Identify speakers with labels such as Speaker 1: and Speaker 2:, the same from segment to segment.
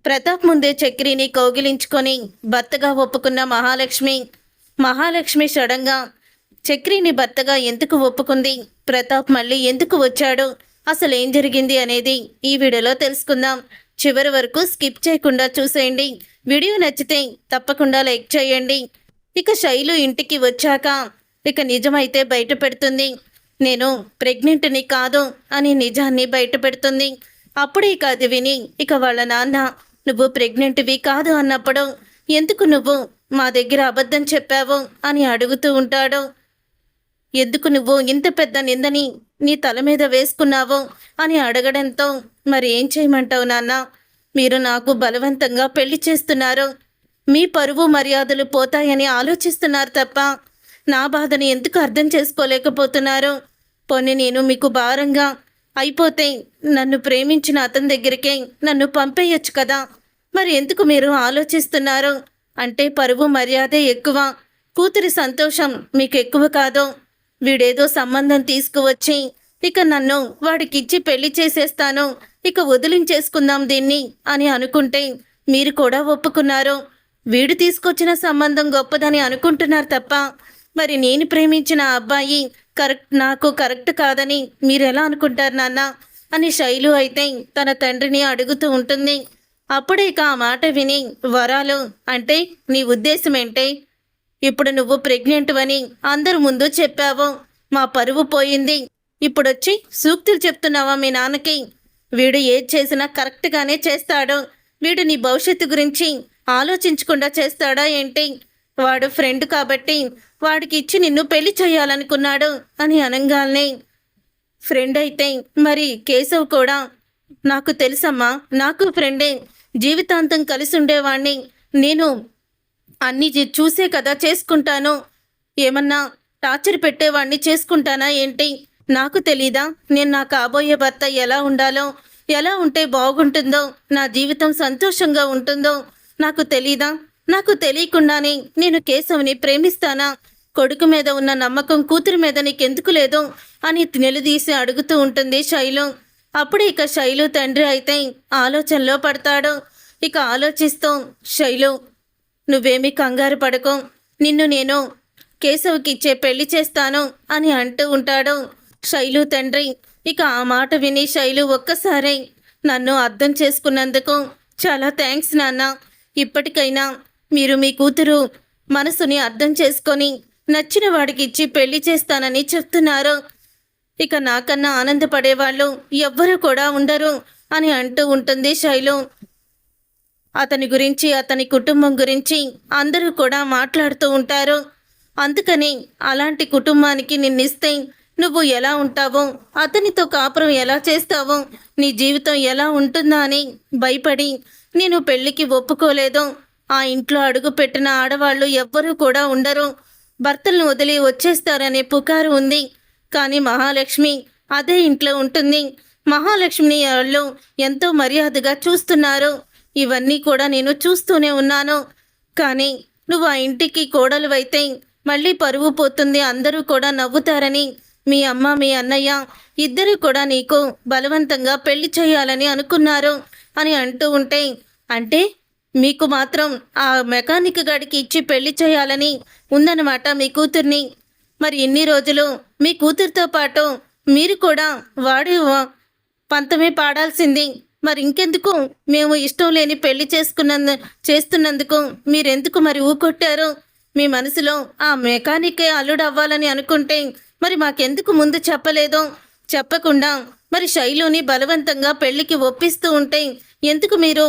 Speaker 1: ప్రతాప్ ముందే చక్రిని కౌగిలించుకొని భర్తగా ఒప్పుకున్న మహాలక్ష్మి సడన్గా చక్రిని భర్తగా ఎందుకు ఒప్పుకుంది, ప్రతాప్ మళ్ళీ ఎందుకు వచ్చాడు, అసలు ఏం జరిగింది అనేది ఈ వీడియోలో తెలుసుకుందాం. చివరి వరకు స్కిప్ చేయకుండా చూసేయండి. వీడియో నచ్చితే తప్పకుండా లైక్ చేయండి. ఇక శైలు ఇంటికి వచ్చాక ఇక నిజమైతే బయట పెడుతుంది. నేను ప్రెగ్నెంట్ని కాదు అని నిజాన్ని బయట పెడుతుంది. అప్పుడే ఇక అది విని ఇక వాళ్ళ నాన్న, నువ్వు ప్రెగ్నెంట్వి కాదు అన్నప్పుడు ఎందుకు నువ్వు మా దగ్గర అబద్ధం చెప్పావు అని అడుగుతూ ఉంటాడు. ఎందుకు నువ్వు ఇంత పెద్ద నిందని నీ తల మీద వేసుకున్నావు అని అడగడంతో, మరి ఏం చేయమంటావు నాన్న, మీరు నాకు బలవంతంగా పెళ్లి చేస్తున్నారు, మీ పరువు మర్యాదలు పోతాయని ఆలోచిస్తున్నారు తప్ప నా బాధని ఎందుకు అర్థం చేసుకోలేకపోతున్నారు. పోనీ నేను మీకు భారంగా అయిపోతే నన్ను ప్రేమించిన అతని దగ్గరికే నన్ను పంపేయచ్చు కదా, మరి ఎందుకు మీరు ఆలోచిస్తున్నారు? అంటే పరువు మర్యాదే ఎక్కువ, కూతురి సంతోషం మీకు ఎక్కువ కాదు. వీడేదో సంబంధం తీసుకువచ్చి ఇక నన్ను వాడికిచ్చి పెళ్లి చేసేస్తాను, ఇక వదిలించేసుకుందాం దీన్ని అని అనుకుంటే మీరు కూడా ఒప్పుకున్నారు. వీడు తీసుకొచ్చిన సంబంధం గొప్పదని అనుకుంటున్నారు తప్ప మరి నేను ప్రేమించిన అబ్బాయి నాకు కరెక్ట్ కాదని మీరు ఎలా అనుకుంటారు నాన్న అని శైలు అయితే తన తండ్రిని అడుగుతూ ఉంటుంది. అప్పుడే ఇక ఆ మాట విని వరాలు, అంటే నీ ఉద్దేశం ఏంటే? ఇప్పుడు నువ్వు ప్రెగ్నెంట్ అని అందరి ముందు చెప్పావు, మా పరువు పోయింది, ఇప్పుడొచ్చి సూక్తులు చెప్తున్నావా మీ నాన్నకి? వీడు ఏది చేసినా కరెక్ట్గానే చేస్తాడు, వీడు నీ భవిష్యత్తు గురించి ఆలోచించకుండా చేస్తాడా ఏంటి? వాడు ఫ్రెండ్ కాబట్టి వాడికి ఇచ్చి నిన్ను పెళ్లి చేయాలనుకున్నాడు అని అనగానే, ఫ్రెండ్ అయితే మరి కేశవ్ కూడా నాకు తెలుసమ్మా, నాకు ఫ్రెండే, జీవితాంతం కలిసి ఉండేవాణ్ణి, నేను అన్నీ చూసే కదా చేసుకుంటాను, ఏమన్నా టార్చర్ పెట్టేవాడిని చేసుకుంటానా ఏంటి? నాకు తెలీదా నేను నా కాబోయే భర్త ఎలా ఉండాలో, ఎలా ఉంటే బాగుంటుందో, నా జీవితం సంతోషంగా ఉంటుందో నాకు తెలీదా? నాకు తెలియకుండానే నేను కేశవ్ని ప్రేమిస్తానా? కొడుకు మీద ఉన్న నమ్మకం కూతురి మీద నీకెందుకు లేదు అని నిలదీసి అడుగుతూ ఉంటుంది శైలు. అప్పుడే ఇక శైలు తండ్రి అయితే ఆలోచనలో పడతాడు. ఇక ఆలోచిస్తూ, శైలు నువ్వేమీ కంగారు పడకు, నిన్ను నేను కేశవ్కి ఇచ్చే పెళ్లి చేస్తాను అని అంటూ ఉంటాడు శైలు తండ్రి. ఇక ఆ మాట విని శైలు ఒక్కసారి, నన్ను అర్థం చేసుకున్నందుకు చాలా థ్యాంక్స్ నాన్న, ఇప్పటికైనా మీరు మీ కూతురు మనసుని అర్థం చేసుకొని నచ్చిన వాడికి ఇచ్చి పెళ్లి చేస్తానని చెప్తున్నారు, ఇక నాకన్నా ఆనందపడేవాళ్ళు ఎవ్వరూ కూడా ఉండరు అని అంటూ ఉంటుంది శైలు. అతని గురించి అతని కుటుంబం గురించి అందరూ కూడా మాట్లాడుతూ ఉంటారు. అందుకని అలాంటి కుటుంబానికి నిన్నిస్తే నువ్వు ఎలా ఉంటావో, అతనితో కాపురం ఎలా చేస్తావో, నీ జీవితం ఎలా ఉంటుందా అని భయపడి నేను పెళ్లికి ఒప్పుకోలేదు. ఆ ఇంట్లో అడుగు పెట్టిన ఆడవాళ్ళు ఎవ్వరూ కూడా ఉండరు, భర్తలను వదిలి వచ్చేస్తారనే పుకారు ఉంది. కానీ మహాలక్ష్మి అదే ఇంట్లో ఉంటుంది, మహాలక్ష్మిని వాళ్ళు ఎంతో మర్యాదగా చూస్తున్నారు. ఇవన్నీ కూడా నేను చూస్తూనే ఉన్నాను. కానీ నువ్వు ఆ ఇంటికి కోడలు అయితే మళ్ళీ పరువు పోతుంది, అందరూ కూడా నవ్వుతారని మీ అమ్మ మీ అన్నయ్య ఇద్దరు కూడా నీకు బలవంతంగా పెళ్లి చేయాలని అనుకున్నారు అని అంటూ ఉంటే, అంటే మీకు మాత్రం ఆ మెకానిక్ గాడికి ఇచ్చి పెళ్లి చేయాలని ఉందన్నమాట మీ కూతుర్ని. మరి ఇన్ని రోజులు మీ కూతురితో పాటు మీరు కూడా వాడి పంతమే పాడాల్సింది, మరి ఇంకెందుకు మేము ఇష్టం లేని పెళ్లి చేస్తున్నందుకు మీరెందుకు మరి ఊకొట్టారు? మీ మనసులో ఆ మెకానికే అల్లుడు అవ్వాలని అనుకుంటే మరి మాకెందుకు ముందు చెప్పలేదు? చెప్పకుండా మరి శైలుని బలవంతంగా పెళ్లికి ఒప్పిస్తూ ఉంటే ఎందుకు మీరు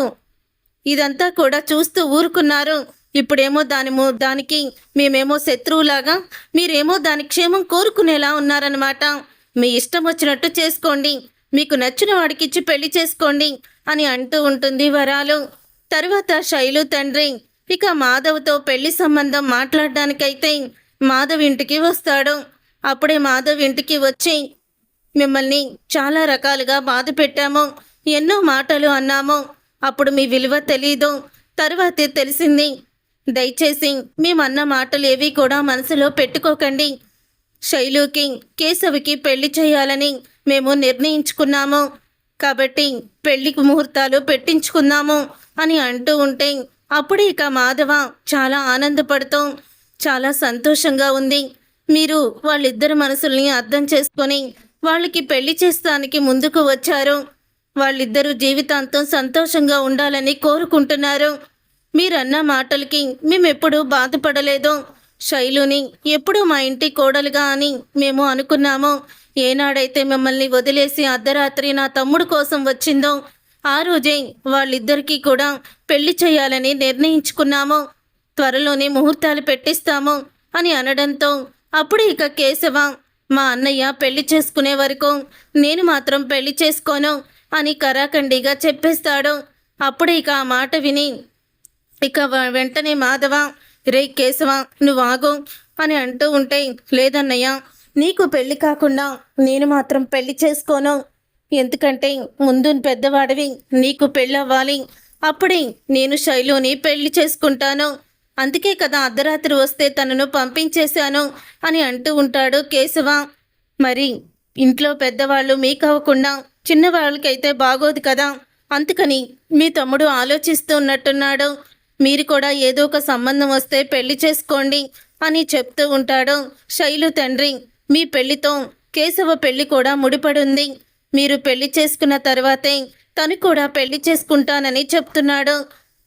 Speaker 1: ఇదంతా కూడా చూస్తూ ఊరుకున్నారు? ఇప్పుడేమో దానికి మేమేమో శత్రువులాగా, మీరేమో దాని క్షేమం కోరుకునేలా ఉన్నారనమాట. మీ ఇష్టం వచ్చినట్టు చేసుకోండి, మీకు నచ్చిన వాడికిచ్చి పెళ్లి చేసుకోండి అని అంటూ ఉంటుంది వరాలు. తర్వాత శైలు తండ్రి ఇక మాధవ్తో పెళ్లి సంబంధం మాట్లాడడానికైతే మాధవ్ ఇంటికి వస్తాడు. అప్పుడే మాధవ్ ఇంటికి వచ్చి, మిమ్మల్ని చాలా రకాలుగా బాధ పెట్టాము, ఎన్నో మాటలు అన్నాము, అప్పుడు మీ విలువ తెలీదు, తర్వాతే తెలిసింది. దయచేసి మేమన్న మాటలు ఏవి కూడా మనసులో పెట్టుకోకండి. శైలుకి కేశవికి పెళ్లి చేయాలని మేము నిర్ణయించుకున్నాము, కాబట్టి పెళ్లికి ముహూర్తాలు పెట్టించుకున్నాము. అని అంటూ ఉంటే అప్పుడు ఇక మాధవ చాలా ఆనందపడుతూ చాలా సంతోషంగా ఉంది. మీరు వాళ్ళిద్దరి మనసుల్ని అర్థం చేసుకొని వాళ్ళకి పెళ్లి చేస్తానికి ముందుకు వచ్చారు. వాళ్ళిద్దరూ జీవితాంతం సంతోషంగా ఉండాలని కోరుకుంటున్నారు. మీరన్న మాటలకి మేమెప్పుడూ బాధపడలేదు. శైలుని ఎప్పుడూ మా ఇంటి కోడలుగా అని మేము అనుకున్నాము. ఏనాడైతే మిమ్మల్ని వదిలేసి అర్ధరాత్రి నా తమ్ముడు కోసం వచ్చిందో ఆ రోజే వాళ్ళిద్దరికీ కూడా పెళ్లి చేయాలని నిర్ణయించుకున్నాము. త్వరలోనే ముహూర్తాలు పెట్టిస్తాము అని అనడంతో అప్పుడు ఇక కేశవ మా అన్నయ్య పెళ్లి చేసుకునే వరకు నేను మాత్రం పెళ్లి చేసుకోను అని కరాఖండిగా చెప్పేస్తాడు. అప్పుడు ఇక ఆ మాట విని ఇక వెంటనే మాధవ, రే కేశవ నువ్వు ఆగు అని అంటూ ఉంటే, లేదన్నయ్య నీకు పెళ్లి కాకుండా నేను మాత్రం పెళ్లి చేసుకోను. ఎందుకంటే ముందు పెద్దవాడివి, నీకు పెళ్ళవ్వాలి. అప్పుడే నేను శైలుని పెళ్లి చేసుకుంటాను. అందుకే కదా అర్ధరాత్రి వస్తే తనను పంపించేశాను అని అంటూ ఉంటాడు కేశవ. మరి ఇంట్లో పెద్దవాళ్ళు మీకు అవ్వకుండా చిన్నవాళ్ళకైతే బాగోదు కదా, అందుకని మీ తమ్ముడు ఆలోచిస్తూ ఉన్నట్టున్నాడు. మీరు కూడా ఏదో ఒక సంబంధం వస్తే పెళ్లి చేసుకోండి అని చెప్తూ ఉంటాడు శైలు తండ్రి. మీ పెళ్లితో కేశవ పెళ్లి కూడా ముడిపడుంది. మీరు పెళ్లి చేసుకున్న తర్వాతే తను కూడా పెళ్లి చేసుకుంటానని చెప్తున్నాడు.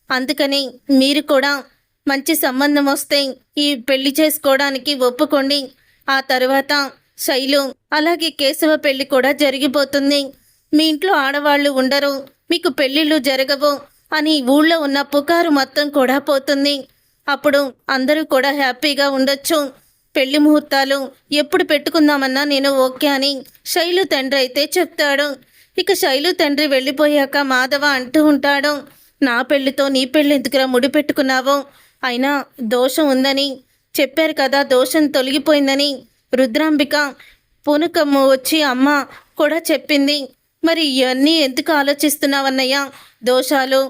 Speaker 1: అందుకని మీరు కూడా మంచి సంబంధం వస్తే ఈ పెళ్లి చేసుకోవడానికి ఒప్పుకోండి. ఆ తర్వాత శైలు అలాగే కేశవ పెళ్లి కూడా జరిగిపోతుంది. మీ ఇంట్లో ఆడవాళ్ళు ఉండరు, మీకు పెళ్ళిళ్ళు జరగవు అని ఊళ్ళో ఉన్న పుకారు మొత్తం కూడా పోతుంది. అప్పుడు అందరూ కూడా హ్యాపీగా ఉండొచ్చు. పెళ్లి ముహూర్తాలు ఎప్పుడు పెట్టుకుందామన్నా నేను ఓకే అని శైలు తండ్రి అయితే చెప్తాడు. ఇక శైలు తండ్రి వెళ్ళిపోయాక మాధవ అంటూ ఉంటాడు, నా పెళ్లితో నీ పెళ్లి ఎందుకురా ముడి పెట్టుకున్నావో? అయినా దోషం ఉందని చెప్పారు కదా, దోషం తొలగిపోయిందని రుద్రాంబిక పూనకమ్మ వచ్చి అమ్మ కూడా చెప్పింది. మరి ఇవన్నీ ఎందుకు ఆలోచిస్తున్నావన్నయ్యా? దోషాలు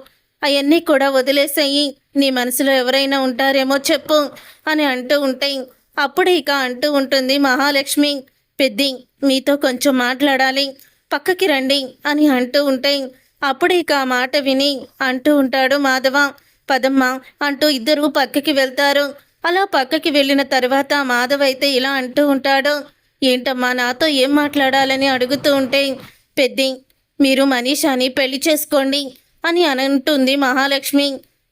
Speaker 1: అవన్నీ కూడా వదిలేసాయి. నీ మనసులో ఎవరైనా ఉంటారేమో చెప్పు అని అంటూ ఉంటే అప్పుడు ఇక అంటూ ఉంటుంది మహాలక్ష్మి, పెద్ది మీతో కొంచెం మాట్లాడాలి, పక్కకి రండి అని అంటూ ఉంటే అప్పుడు ఇక ఆ మాట విని అంటూ ఉంటాడు మాధవ, పదమ్మ అంటూ ఇద్దరు పక్కకి వెళ్తారు. అలా పక్కకి వెళ్ళిన తర్వాత మాధవ్ అయితే ఇలా అంటూ ఉంటాడు, ఏంటమ్మా నాతో ఏం మాట్లాడాలని అడుగుతూ ఉంటే, పెద్ది మీరు మనీషాని పెళ్లి చేసుకోండి అని అంటుంది మహాలక్ష్మి.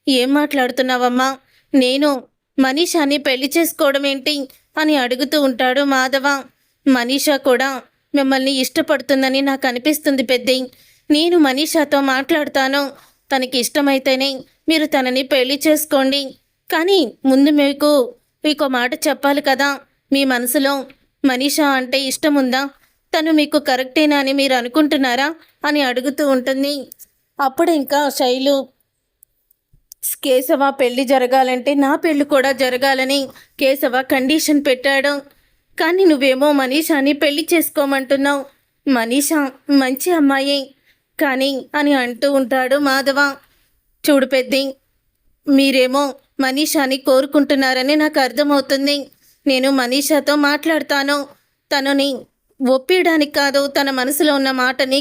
Speaker 1: ఏం మాట్లాడుతున్నావమ్మా? నేను మనీషాని పెళ్లి చేసుకోవడం ఏంటి అని అడుగుతూ ఉంటాడు మాధవ. మనీషా కూడా మిమ్మల్ని ఇష్టపడుతుందని నాకు అనిపిస్తుంది పెద్ది. నేను మనీషాతో మాట్లాడతాను. తనకి ఇష్టమైతేనే మీరు తనని పెళ్లి చేసుకోండి. కానీ ముందు మీకు మాట చెప్పాలి కదా, మీ మనసులో మనీషా అంటే ఇష్టం ఉందా? తను మీకు కరెక్టేనా అని మీరు అనుకుంటున్నారా అని అడుగుతూ ఉంటుంది. అప్పుడు ఇంకా శైలు, కేశవ పెళ్లి జరగాలంటే నా పెళ్లి కూడా జరగాలని కేశవ కండిషన్ పెట్టాడు. కానీ నువ్వేమో మనీషాని పెళ్లి చేసుకోమంటున్నావు. మనీషా మంచి అమ్మాయి కానీ అని అంటూ ఉంటాడు మాధవ. చూడు పెద్ది, మీరేమో మనీషాని కోరుకుంటున్నారని నాకు అర్థమవుతుంది. నేను మనీషాతో మాట్లాడతాను. తనని ఒప్పించడానికి కాదు, తన మనసులో ఉన్న మాటని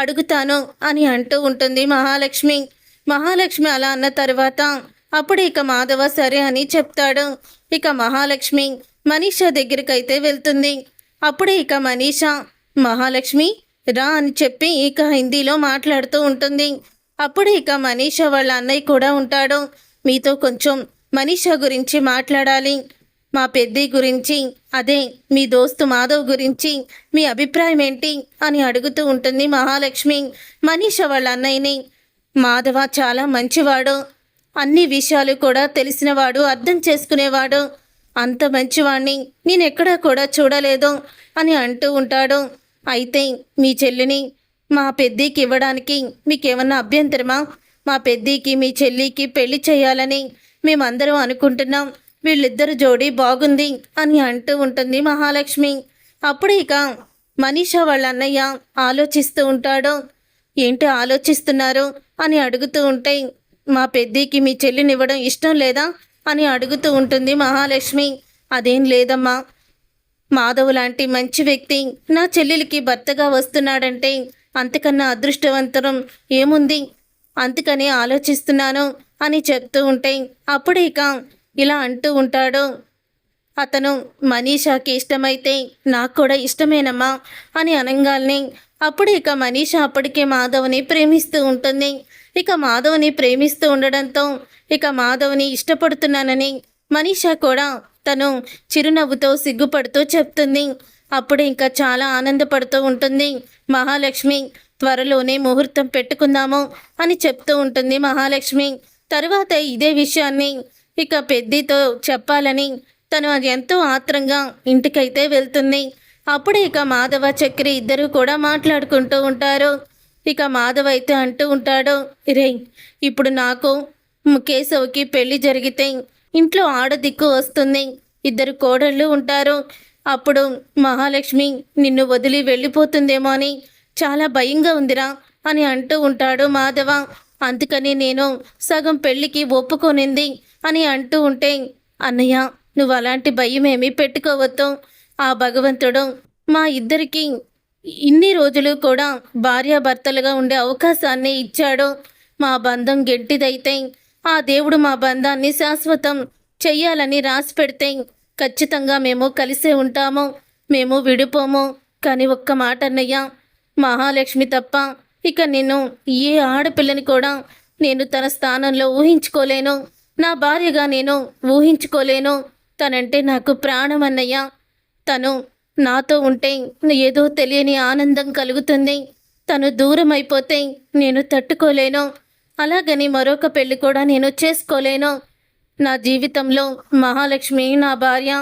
Speaker 1: అడుగుతాను అని అంటూ ఉంటుంది మహాలక్ష్మి. మహాలక్ష్మి అలా అన్న తర్వాత అప్పుడు ఇక మాధవ సరే అని చెప్తాడు. ఇక మహాలక్ష్మి మనీషా దగ్గరికైతే వెళ్తుంది. అప్పుడు ఇక మనీషా, మహాలక్ష్మి రా అని చెప్పి ఇక హిందీలో మాట్లాడుతూ ఉంటుంది. అప్పుడు ఇక మనీషా వాళ్ళ అన్నయ్య కూడా ఉంటాడు. మీతో కొంచెం మనీషా గురించి మాట్లాడాలి, మా పెద్ది గురించి, అదే మీ దోస్తు మాధవ్ గురించి మీ అభిప్రాయం ఏంటి అని అడుగుతూ ఉంటుంది మహాలక్ష్మి మనీషా వాళ్ళ అన్నయ్యని. మాధవ చాలా మంచివాడు, అన్ని విషయాలు కూడా తెలిసినవాడు, అర్థం చేసుకునేవాడు. అంత మంచివాణ్ణి నేనెక్కడా కూడా చూడలేదు అని అంటూ ఉంటాడు. అయితే మీ చెల్లిని మా పెద్దికి ఇవ్వడానికి మీకేమన్నా అభ్యంతరమా? మా పెద్దికి మీ చెల్లికి పెళ్లి చేయాలని మేమందరం అనుకుంటున్నాం. వీళ్ళిద్దరు జోడీ బాగుంది అని అంటూ ఉంటుంది మహాలక్ష్మి. అప్పుడు ఇక మనీషా వాళ్ళ అన్నయ్య ఆలోచిస్తూ ఉంటాడు. ఏంటి ఆలోచిస్తున్నారు అని అడుగుతూ ఉంటే, మా పెద్దికి మీ చెల్లినివ్వడం ఇష్టం లేదా అని అడుగుతూ ఉంటుంది మహాలక్ష్మి. అదేం లేదమ్మా, మాధవ్ లాంటి మంచి వ్యక్తి నా చెల్లెలికి భర్తగా వస్తున్నాడంటే అంతకన్నా అదృష్టవంతరం ఏముంది? అందుకని ఆలోచిస్తున్నాను అని చెప్తూ ఉంటే అప్పుడు ఇక ఇలా అంటూ ఉంటాడు. అతను మనీషాకి ఇష్టమైతే నాకు కూడా ఇష్టమేనమ్మా అని అనంగాల్ని అప్పుడు ఇక మనీషా అప్పటికే మాధవ్ని ప్రేమిస్తూ ఉంటుంది. ఇక మాధవ్ని ప్రేమిస్తూ ఉండడంతో ఇక మాధవ్ని ఇష్టపడుతున్నానని మనీషా కూడా తను చిరునవ్వుతో సిగ్గుపడుతూ చెప్తుంది. అప్పుడు ఇంకా చాలా ఆనందపడుతూ ఉంటుంది మహాలక్ష్మి. త్వరలోనే ముహూర్తం పెట్టుకుందాము అని చెప్తూ ఉంటుంది మహాలక్ష్మి. తరువాత ఇదే విషయాన్ని ఇక పెద్దితో చెప్పాలని తను అది ఎంతో ఆత్రంగా ఇంటికైతే వెళ్తుంది. అప్పుడు ఇక మాధవ చక్రి ఇద్దరు కూడా మాట్లాడుకుంటూ ఉంటారు. ఇక మాధవ్ అయితే అంటూ ఉంటాడు, రే ఇప్పుడు నాకు కేశవ్కి పెళ్లి జరిగితే ఇంట్లో ఆడదిక్కు వస్తుంది, ఇద్దరు కోడళ్ళు ఉంటారు. అప్పుడు మహాలక్ష్మి నిన్ను వదిలి వెళ్ళిపోతుందేమో అని చాలా భయంగా ఉందిరా అని అంటూ ఉంటాడు మాధవ. అందుకని నేను సగం పెళ్ళికి ఒప్పుకొనింది అని అంటూ ఉంటే, అన్నయ్య నువ్వు అలాంటి భయం ఏమీ పెట్టుకోవద్దు. ఆ భగవంతుడు మా ఇద్దరికి ఇన్ని రోజులు కూడా భార్యాభర్తలుగా ఉండే అవకాశాన్ని ఇచ్చాడు. మా బంధం గట్టిదైతే ఆ దేవుడు మా బంధాన్ని శాశ్వతం చెయ్యాలని రాసి పెడితే ఖచ్చితంగా మేము కలిసే ఉంటాము, మేము విడిపోము. కానీ ఒక్క మాట అన్నయ్య, మహాలక్ష్మి తప్ప ఇక నేను ఏ ఆడపిల్లని కూడా నేను తన స్థానంలో ఊహించుకోలేను, నా భార్యగా నేను ఊహించుకోలేను. తనంటే నాకు ప్రాణం అన్నయ్య. తను నాతో ఉంటే ఏదో తెలియని ఆనందం కలుగుతుంది, తను దూరం అయిపోతే నేను తట్టుకోలేను. అలాగని మరొక పెళ్ళి కూడా నేను చేసుకోలేను. నా జీవితంలో మహాలక్ష్మి నా భార్య.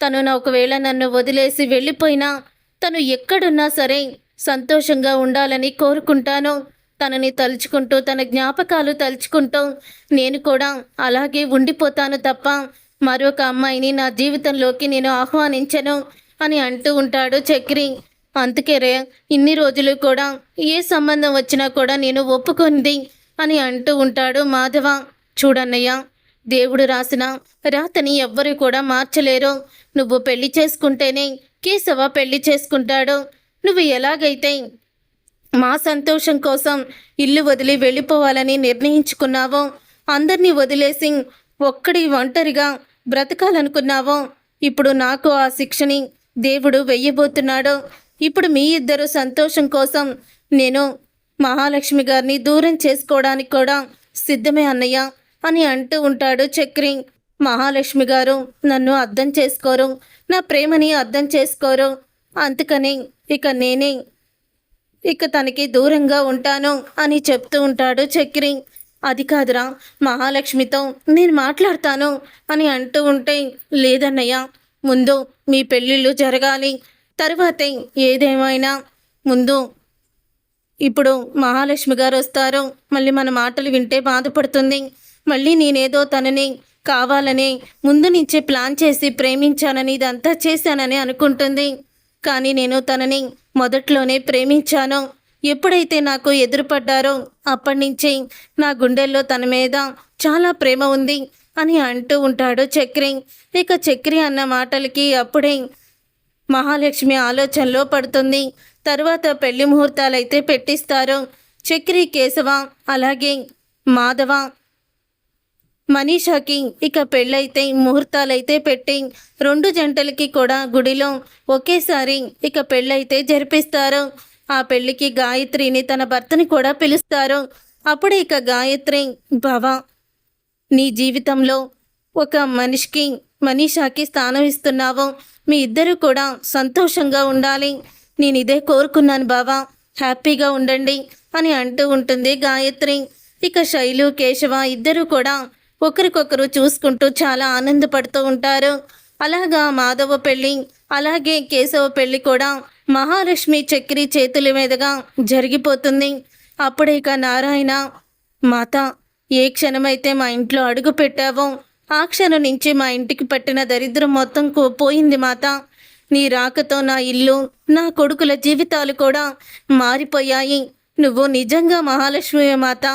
Speaker 1: తను ఒకవేళ నన్ను వదిలేసి వెళ్ళిపోయినా తను ఎక్కడున్నా సరే సంతోషంగా ఉండాలని కోరుకుంటాను. తనని తలుచుకుంటూ తన జ్ఞాపకాలు తలుచుకుంటూ నేను కూడా అలాగే ఉండిపోతాను తప్ప మరొక అమ్మాయిని నా జీవితంలోకి నేను ఆహ్వానించను అని అంటూ ఉంటాడు చక్రి. అందుకే రే ఇన్ని రోజులు కూడా ఏ సంబంధం వచ్చినా కూడా నేను ఒప్పుకుంది అని అంటూ ఉంటాడు మాధవ. చూడన్నయ్య, దేవుడు రాసిన రాతని ఎవ్వరూ కూడా మార్చలేరు. నువ్వు పెళ్లి చేసుకుంటేనే కేశవ పెళ్లి చేసుకుంటాడు. నువ్వు ఎలాగైతే మా సంతోషం కోసం ఇల్లు వదిలి వెళ్ళిపోవాలని నిర్ణయించుకున్నావో, అందరినీ వదిలేసి ఒంటరిగా బ్రతకాలనుకున్నావో, ఇప్పుడు నాకు ఆ శిక్షని దేవుడు వెయ్యబోతున్నాడు. ఇప్పుడు మీ ఇద్దరు సంతోషం కోసం నేను మహాలక్ష్మి గారిని దూరం చేసుకోవడానికి కూడా సిద్ధమే అన్నయ్య అని అంటూ ఉంటాడు చక్రి. మహాలక్ష్మి గారు నన్ను అర్థం చేసుకోరు, నా ప్రేమని అర్థం చేసుకోరు. అందుకని నేనే తనకి దూరంగా ఉంటాను అని చెప్తూ ఉంటాడు చక్రి. అది కాదురా, మహాలక్ష్మితో నేను మాట్లాడతాను అని అంటూ ఉంటే, లేదన్నయ్య ముందు మీ పెళ్ళిళ్ళు జరగాలి, తర్వాతే ఏదేమైనా. ముందు ఇప్పుడు మహాలక్ష్మి గారు వస్తారు, మళ్ళీ మన మాటలు వింటే బాధపడుతుంది. మళ్ళీ నేనేదో తనని కావాలని ముందు నుంచే ప్లాన్ చేసి ప్రేమించానని ఇదంతా చేశానని అనుకుంటుంది. కానీ నేను తనని మొదట్లోనే ప్రేమించాను. ఎప్పుడైతే నాకు ఎదురుపడ్డారో అప్పటి నుంచి నా గుండెల్లో తన మీద చాలా ప్రేమ ఉంది అని అంటూ ఉంటాడు చక్రి. ఇక చక్రి అన్న మాటలకి అప్పుడే మహాలక్ష్మి ఆలోచనలో పడుతుంది. తర్వాత పెళ్లి ముహూర్తాలైతే పెట్టిస్తారు. చక్రి, కేశవ అలాగే మాధవ, మనీషాకి ఇక పెళ్ళైతే ముహూర్తాలైతే పెట్టి 2 జంటలకి కూడా గుడిలో ఒకేసారి ఇక పెళ్ళైతే జరిపిస్తారు. ఆ పెళ్ళికి గాయత్రిని తన భర్తని కూడా పిలుస్తారు. అప్పుడు ఇక గాయత్రి, బావా నీ జీవితంలో ఒక మనిషికి మనీషాకి స్థానం ఇస్తున్నావు, మీ ఇద్దరు కూడా సంతోషంగా ఉండాలి, నేను ఇదే కోరుకున్నాను బావా, హ్యాపీగా ఉండండి అని అంటూ ఉంటుంది గాయత్రి. ఇక శైలు, కేశవ ఇద్దరు కూడా ఒకరికొకరు చూసుకుంటూ చాలా ఆనందపడుతూ ఉంటారు. అలాగా మాధవ పెళ్ళి అలాగే కేశవ పెళ్ళి కూడా మహాలక్ష్మి చక్రి చేతుల మీదుగా జరిగిపోతుంది. అప్పుడే ఇక నారాయణ, మాత ఏ క్షణమైతే మా ఇంట్లో అడుగు పెట్టావో ఆ క్షణం నుంచి మా ఇంటికి పట్టిన దరిద్రం మొత్తం పోయింది మాత. నీ రాకతో నా ఇల్లు, నా కొడుకుల జీవితాలు కూడా మారిపోయాయి. నువ్వు నిజంగా మహాలక్ష్మివే మాత,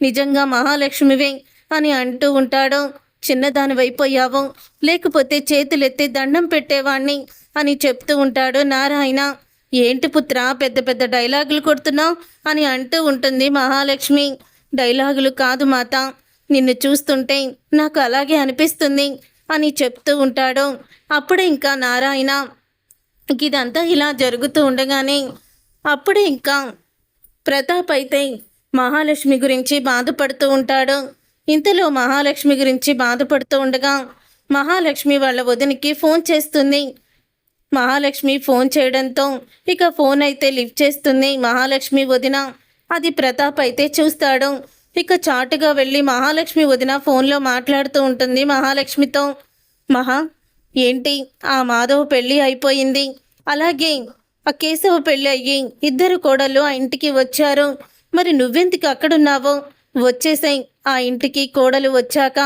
Speaker 1: నిజంగా మహాలక్ష్మివే అని అంటూ ఉంటాడు. చిన్నదానివైపోయావు, లేకపోతే చేతులెత్తి దండం పెట్టేవాణ్ణి అని చెప్తూ ఉంటాడు నారాయణ. ఏంటి పుత్ర పెద్ద పెద్ద డైలాగులు కొడుతున్నావు అని అంటూ ఉంటుంది మహాలక్ష్మి. డైలాగులు కాదు మాత, నిన్ను చూస్తుంటే నాకు అలాగే అనిపిస్తుంది అని చెప్తూ ఉంటాడు. అప్పుడే ఇంకా నారాయణ ఇదంతా ఇలా జరుగుతూ ఉండగానే అప్పుడే ఇంకా ప్రతాప్ అయితే మహాలక్ష్మి గురించి బాధపడుతూ ఉంటాడు. ఇంతలో మహాలక్ష్మి గురించి బాధపడుతూ ఉండగా మహాలక్ష్మి వాళ్ళ వదినికి ఫోన్ చేస్తుంది. మహాలక్ష్మి ఫోన్ చేయడంతో ఇక ఫోన్ అయితే లిఫ్ట్ చేస్తుంది మహాలక్ష్మి వదిన. అది ప్రతాప్ అయితే చూస్తాడు. ఇక చాటుగా వెళ్ళి మహాలక్ష్మి వదిన ఫోన్లో మాట్లాడుతూ ఉంటుంది మహాలక్ష్మితో. మహా, ఏంటి ఆ మాధవ్ పెళ్ళి అయిపోయింది, అలాగే ఆ కేశవ పెళ్ళి అయ్యి ఇద్దరు కోడళ్ళు ఆ ఇంటికి వచ్చారు. మరి నువ్వెందుకు అక్కడున్నావో వచ్చేసాయి. ఆ ఇంటికి కోడలు వచ్చాక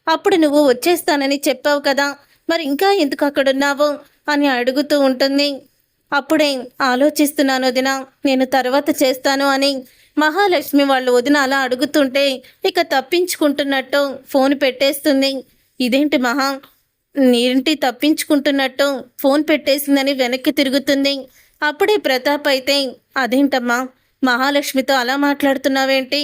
Speaker 1: అప్పుడు నువ్వు వచ్చేస్తానని చెప్పావు కదా, మరి ఇంకా ఎందుకు అక్కడున్నావో అని అడుగుతూ ఉంటుంది. అప్పుడే ఆలోచిస్తున్నాను వదిన, నేను తర్వాత చేస్తాను అని మహాలక్ష్మి వాళ్ళు వదిన అలా అడుగుతుంటే ఇక తప్పించుకుంటున్నట్టు ఫోన్ పెట్టేస్తుంది. ఇదేంటి మహా, ఏంటి తప్పించుకుంటున్నట్టు ఫోన్ పెట్టేసిందని వెనక్కి తిరుగుతుంది. అప్పుడే ప్రతాప్ అయితే, అదేంటమ్మా మహాలక్ష్మితో అలా మాట్లాడుతున్నావేంటి,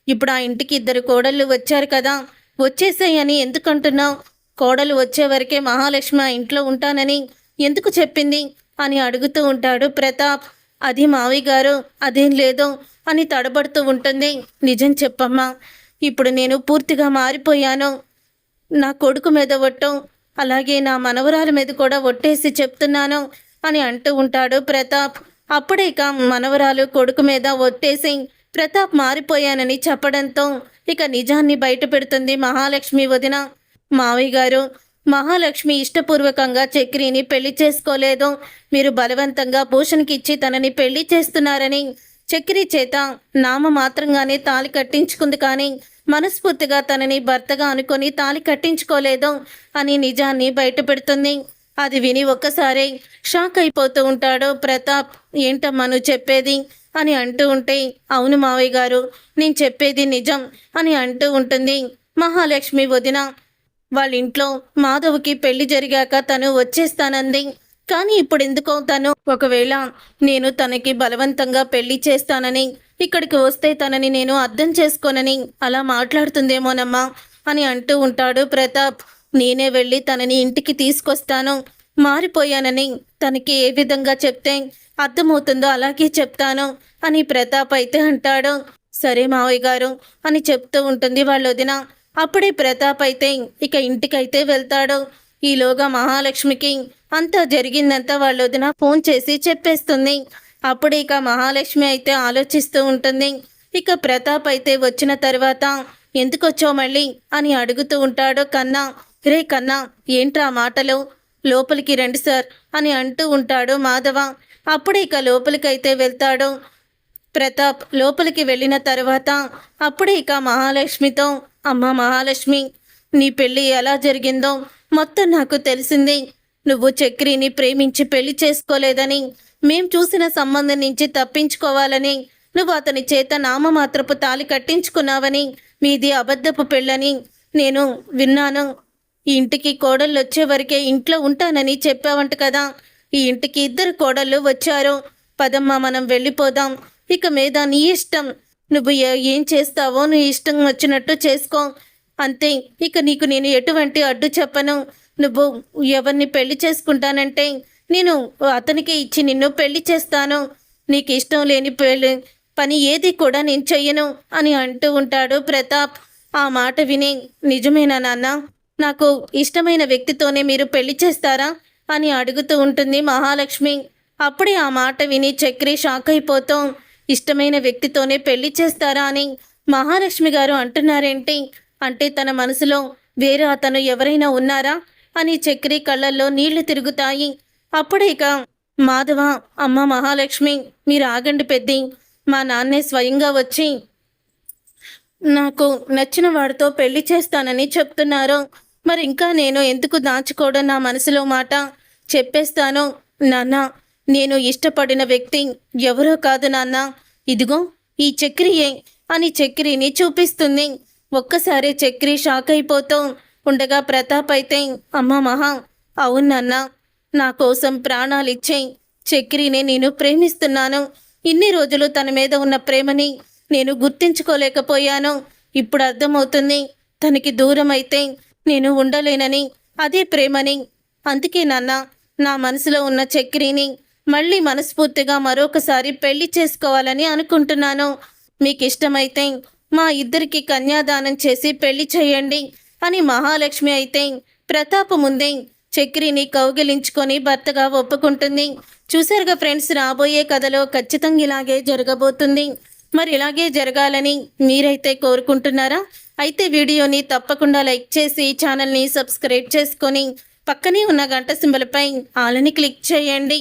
Speaker 1: ఇప్పుడు ఆ ఇంటికి ఇద్దరు కోడళ్ళు వచ్చారు కదా, వచ్చేసాయని ఎందుకు అంటున్నావు? కోడలు వచ్చే వరకే మహాలక్ష్మి ఆ ఇంట్లో ఉంటానని ఎందుకు చెప్పింది అని అడుగుతూ ఉంటాడు ప్రతాప్. అది మావయ్య గారు అదేం లేదు అని తడబడుతూ ఉంటుంది. నిజం చెప్పమ్మా, ఇప్పుడు నేను పూర్తిగా మారిపోయాను. నా కొడుకు మీద ఒట్టు, అలాగే నా మనవరాల మీద కూడా ఒట్టేసి చెప్తున్నాను అని అంటూ ఉంటాడు ప్రతాప్. అప్పుడే ఇక మనవరాలు కొడుకు మీద ఒట్టేసి ప్రతాప్ మారిపోయానని చెప్పడంతో ఇక నిజాన్ని బయట పెడుతుంది మహాలక్ష్మి వదిన. మావయ్య గారు, మహాలక్ష్మి ఇష్టపూర్వకంగా చక్రిని పెళ్లి చేసుకోలేదు, మీరు బలవంతంగా భూషణ్కి ఇచ్చి తనని పెళ్లి చేస్తున్నారని చక్రి చేత నామమాత్రంగానే తాళి కట్టించుకుంది, కానీ మనస్ఫూర్తిగా తనని భర్తగా అనుకొని తాళి కట్టించుకోలేదు అని నిజాన్ని బయట పెడుతుంది. అది విని ఒక్కసారి షాక్ అయిపోతూ ఉంటాడు ప్రతాప్. ఏంటమ్మా నువ్వు చెప్పేది అని అంటూ ఉంటే, అవును మావయ్య గారు, నేను చెప్పేది నిజం అని అంటూ ఉంటుంది మహాలక్ష్మి వదిన. వాళ్ళ ఇంట్లో మాధవ్కి పెళ్లి జరిగాక తను వచ్చేస్తానంది, కానీ ఇప్పుడు ఎందుకో తను ఒకవేళ నేను తనకి బలవంతంగా పెళ్లి చేస్తానని ఇక్కడికి వస్తే తనని నేను అర్థం చేసుకోనని అలా మాట్లాడుతుందేమోనమ్మా అని అంటూ ఉంటాడు ప్రతాప్. నేనే వెళ్ళి తనని ఇంటికి తీసుకొస్తాను, మారిపోయానని తనకి ఏ విధంగా చెప్తే అర్థమవుతుందో అలాగే చెప్తాను అని ప్రతాప్ అయితే అంటాడు. సరే మావయ్య గారు అని చెప్తూ ఉంటుంది వాళ్ళ వదిన. అప్పుడే ప్రతాప్ అయితే ఇక ఇంటికైతే వెళ్తాడు. ఈలోగా మహాలక్ష్మికి అంతా జరిగిందంతా వాళ్ళ వదిన ఫోన్ చేసి చెప్పేస్తుంది. అప్పుడు ఇక మహాలక్ష్మి అయితే ఆలోచిస్తూ ఉంటుంది. ఇక ప్రతాప్ అయితే వచ్చిన తర్వాత ఎందుకు వచ్చావు మళ్ళీ అని అడుగుతూ ఉంటాడు కన్నా. రే కన్నా, ఏంట్రా మాటలు, లోపలికి రండి సార్ అని అంటూ ఉంటాడు మాధవ. అప్పుడు ఇక లోపలికైతే వెళ్తాడు ప్రతాప్. లోపలికి వెళ్ళిన తర్వాత అప్పుడే ఇక మహాలక్ష్మితో, అమ్మ మహాలక్ష్మి, నీ పెళ్ళి ఎలా జరిగిందో మొత్తం నాకు తెలిసింది. నువ్వు చక్రిని ప్రేమించి పెళ్లి చేసుకోలేదని, మేం చూసిన సంబంధం నుంచి తప్పించుకోవాలని నువ్వు అతని చేత నామమాత్రపు తాళి కట్టించుకున్నావని, మీది అబద్ధపు పెళ్ళని నేను విన్నాను. ఈ ఇంటికి కోడళ్ళు వచ్చే వరకే ఇంట్లో ఉంటానని చెప్పావంట కదా, ఈ ఇంటికి ఇద్దరు కోడళ్ళు వచ్చారు, పదమ్మా మనం వెళ్ళిపోదాం, ఇక మీద నీ ఇష్టం, నువ్వు ఏం చేస్తావో నీ ఇష్టం వచ్చినట్టు చేసుకో, అంతే, ఇక నీకు నేను ఎటువంటి అడ్డు చెప్పను. నువ్వు ఎవరిని పెళ్లి చేసుకుంటానంటే నేను అతనికి ఇచ్చి నిన్ను పెళ్లి చేస్తాను, నీకు ఇష్టం లేని పని ఏది కూడా నేను చెయ్యను అని అంటూ ఉంటాడు ప్రతాప్. ఆ మాట విని, నిజమేనా నాన్న, నాకు ఇష్టమైన వ్యక్తితోనే మీరు పెళ్లి చేస్తారా అని అడుగుతూ ఉంటుంది మహాలక్ష్మి. అప్పుడే ఆ మాట విని చక్రి షాక్ అయిపోతూ, ఇష్టమైన వ్యక్తితోనే పెళ్లి చేస్తారా అని మహాలక్ష్మి గారు అంటున్నారేంటి, అంటే తన మనసులో వేరే అతను ఎవరైనా ఉన్నారా అని చక్రి కళ్ళల్లో నీళ్లు తిరుగుతాయి. అప్పుడే ఇక మాధవ, అమ్మ మహాలక్ష్మి, మీరు ఆగండి పెద్ది, మా నాన్నే స్వయంగా వచ్చి నాకు నచ్చిన వాడితో పెళ్లి చేస్తానని చెప్తున్నారు, మరి ఇంకా నేను ఎందుకు దాచుకోవడం నా మనసులో మాట, చెప్పేస్తాను నాన్న, నేను ఇష్టపడిన వ్యక్తి ఎవరో కాదు నాన్న, ఇదిగో ఈ చక్రియే అని చక్రిని చూపిస్తుంది. ఒక్కసారి చక్రి షాక్ అయిపోతూ ఉండగా ప్రతాప్ అయితే, అమ్మ మహా, అవునన్నా, నా కోసం ప్రాణాలిచ్చే చక్రిని నేను ప్రేమిస్తున్నాను, ఇన్ని రోజులు తన మీద ఉన్న ప్రేమని నేను గుర్తించుకోలేకపోయాను. ఇప్పుడు అర్థమవుతుంది తనకి దూరం అయితే నేను ఉండలేనని, అదే ప్రేమని. అందుకే నాన్న, నా మనసులో ఉన్న చక్రిని మళ్ళీ మనస్ఫూర్తిగా మరొకసారి పెళ్లి చేసుకోవాలని అనుకుంటున్నాను. మీకు ఇష్టమైతే మా ఇద్దరికి కన్యాదానం చేసి పెళ్లి చేయండి అని మహాలక్ష్మి అయితే ప్రతాప్ ముందే చక్రిని కౌగిలించుకొని భర్తగా ఒప్పుకుంటుంది. చూసారుగా ఫ్రెండ్స్, రాబోయే కథలో ఖచ్చితంగా ఇలాగే జరగబోతుంది. మరి ఇలాగే జరగాలని మీరైతే కోరుకుంటున్నారా? అయితే వీడియోని తప్పకుండా లైక్ చేసి ఛానల్ని సబ్స్క్రైబ్ చేసుకొని పక్కనే ఉన్న గంట సింబల్పై ఆల్ అని క్లిక్ చేయండి.